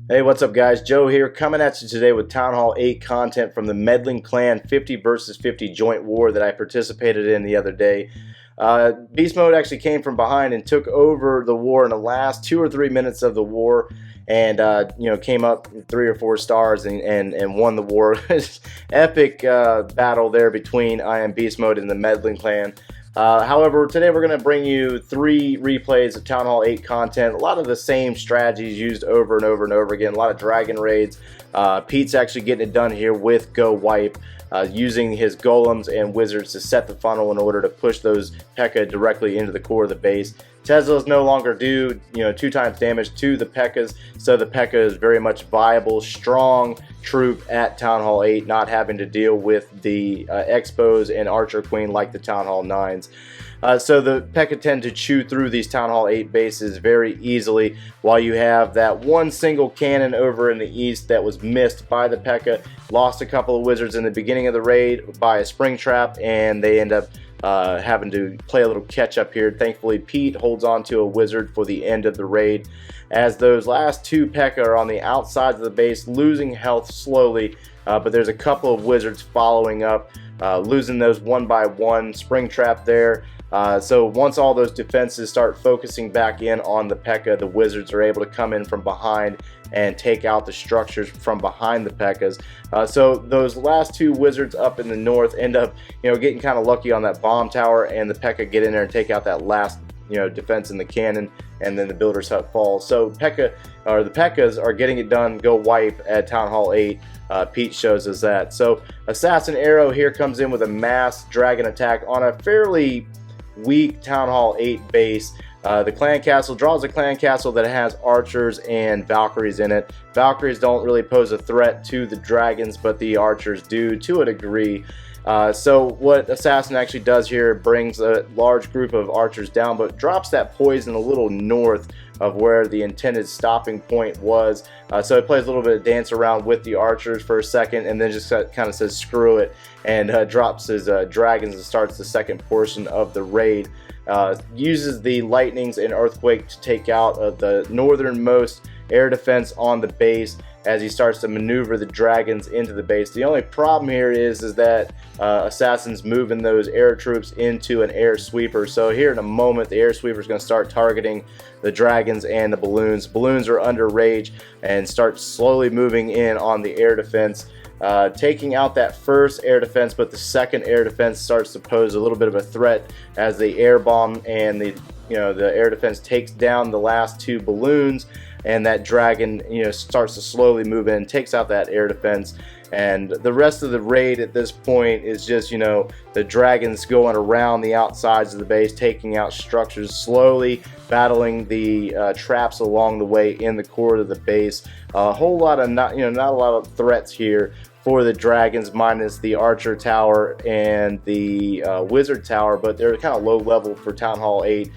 Hey, what's up guys? Joe here, coming at you today with Town Hall 8 content from the Medland clan 50 versus 50 joint war that I participated in the other day. Beast Mode actually came from behind and took over the war in the last 2 or 3 minutes of the war, and came up 3 or 4 stars and won the war. Epic battle there between I Am Beast Mode and the Medland clan. However, today we're going to bring you 3 replays of Town Hall 8 content. A lot of the same strategies used over and over and over again. A lot of dragon raids. Pete's actually getting it done here with Go Wipe, using his golems and wizards to set the funnel in order to push those P.E.K.K.A directly into the core of the base. Teslas no longer do 2 times damage to the P.E.K.K.As, so the P.E.K.K.A is very much viable, strong troop at Town Hall 8, not having to deal with the Expos and Archer Queen like the Town Hall 9s. So the P.E.K.K.A tend to chew through these Town Hall 8 bases very easily, while you have that one single cannon over in the east that was missed by the P.E.K.K.A. Lost a couple of wizards in the beginning of the raid by a spring trap, and they end up having to play a little catch up here. Thankfully, Pete holds on to a wizard for the end of the raid, as those last 2 P.E.K.K.A are on the outsides of the base, losing health slowly, but there's a couple of wizards following up, losing those one by one. Spring trap there. So once all those defenses start focusing back in on the P.E.K.K.A, the wizards are able to come in from behind and take out the structures from behind the P.E.K.K.As. So those last 2 wizards up in the north end up getting kind of lucky on that bomb tower, and the P.E.K.K.A get in there and take out that last defense in the cannon, and then the builder's hut falls. So the P.E.K.K.As are getting it done. Go Wipe at Town Hall 8. Pete shows us that. So Assassin Arrow here comes in with a mass dragon attack on a fairly weak Town Hall 8 base. The clan castle draws a clan castle that has archers and Valkyries in it. Valkyries don't really pose a threat to the dragons, but the archers do to a degree. So what Assassin actually does here, brings a large group of archers down, but drops that poison a little north of where the intended stopping point was. So it plays a little bit of dance around with the archers for a second, and then just kind of says screw it, and drops his dragons and starts the second portion of the raid. Uses the lightnings and earthquake to take out the northernmost air defense on the base as he starts to maneuver the dragons into the base. The only problem here is that Assassin's moving those air troops into an air sweeper. So here in a moment, the air sweeper is going to start targeting the dragons and the balloons. Balloons are under rage and start slowly moving in on the air defense, taking out that first air defense, but the second air defense starts to pose a little bit of a threat as the air bomb and the air defense takes down the last 2 balloons, and that dragon starts to slowly move in, takes out that air defense. And the rest of the raid at this point is just the dragons going around the outsides of the base, taking out structures, slowly battling the traps along the way in the core of the base. A whole lot of not a lot of threats here for the dragons, minus the archer tower and the wizard tower, but they're kind of low level for Town Hall 8.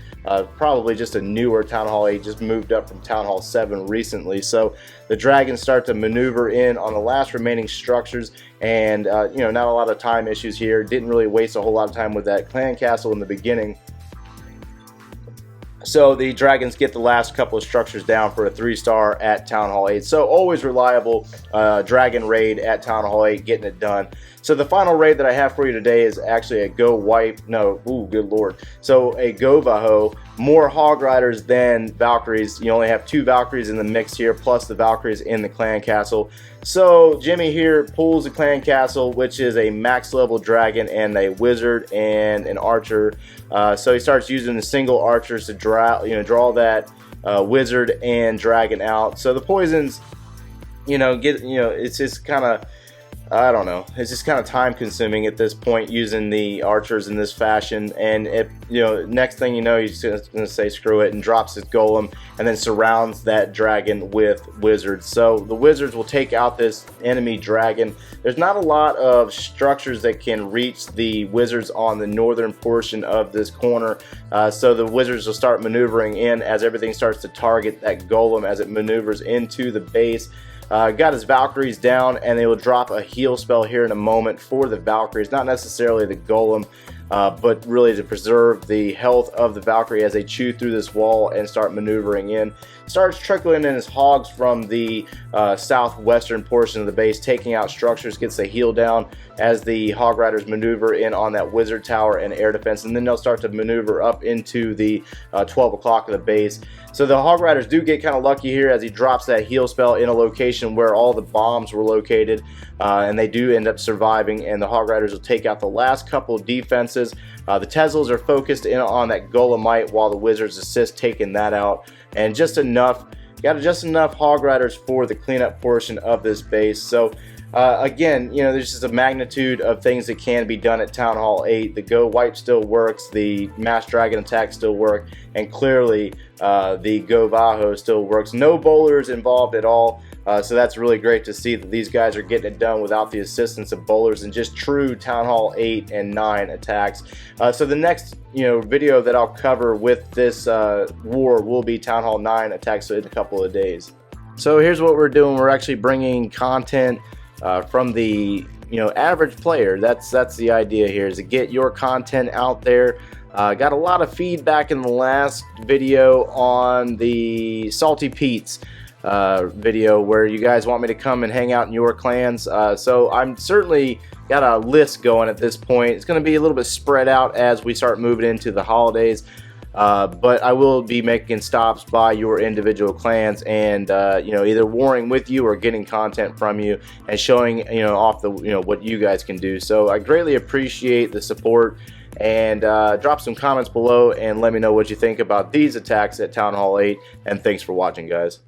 Probably just a newer Town Hall 8, just moved up from Town Hall 7 recently. So the dragons start to maneuver in on the last remaining structures, and not a lot of time issues here. Didn't really waste a whole lot of time with that clan castle in the beginning. So the dragons get the last couple of structures down for a 3-star at Town Hall 8. So always reliable dragon raid at Town Hall 8, getting it done. So the final raid that I have for you today is actually a Go Wipe. No, ooh, good lord. So a Go Vaho. More Hog Riders than Valkyries. You only have 2 Valkyries in the mix here, plus the Valkyries in the clan castle. So Jimmy here pulls the clan castle, which is a max level dragon and a wizard and an archer. So he starts using the single archers to draw that wizard and dragon out. So the poisons, it's just kind of, I don't know, it's just kind of time consuming at this point using the archers in this fashion. And next thing you know, he's just going to say screw it and drops his golem and then surrounds that dragon with wizards. So the wizards will take out this enemy dragon. There's not a lot of structures that can reach the wizards on the northern portion of this corner. So the wizards will start maneuvering in as everything starts to target that golem as it maneuvers into the base. Got his Valkyries down, and they will drop a heal spell here in a moment for the Valkyries, not necessarily the golem. but really to preserve the health of the Valkyrie as they chew through this wall and start maneuvering in. Starts trickling in his hogs from the southwestern portion of the base, taking out structures, gets the heel down as the Hog Riders maneuver in on that wizard tower and air defense, and then they'll start to maneuver up into the 12 o'clock of the base. So the Hog Riders do get kind of lucky here as he drops that heal spell in a location where all the bombs were located, and they do end up surviving, and the Hog Riders will take out the last couple of defenses. The Teslas are focused in on that Golemite while the Wizards assist taking that out, and just enough Hog Riders for the cleanup portion of this base. So again, you know, there's just a magnitude of things that can be done at Town Hall 8. The Go Wipe still works, the Mass Dragon attack still work, and clearly the Go Vaho still works. No bowlers involved at all, so that's really great to see that these guys are getting it done without the assistance of bowlers and just true Town Hall 8 and 9 attacks. So the next video that I'll cover with this war will be Town Hall 9 attacks in a couple of days. So here's what we're doing. We're actually bringing content from the average player. That's the idea here, is to get your content out there. Got a lot of feedback in the last video on the Salty Pete's video where you guys want me to come and hang out in your clans. So I'm certainly got a list going at this point. It's going to be a little bit spread out as we start moving into the holidays. But I will be making stops by your individual clans and either warring with you or getting content from you and showing off the what you guys can do. So I greatly appreciate the support, and drop some comments below and let me know what you think about these attacks at Town Hall 8, and thanks for watching, guys.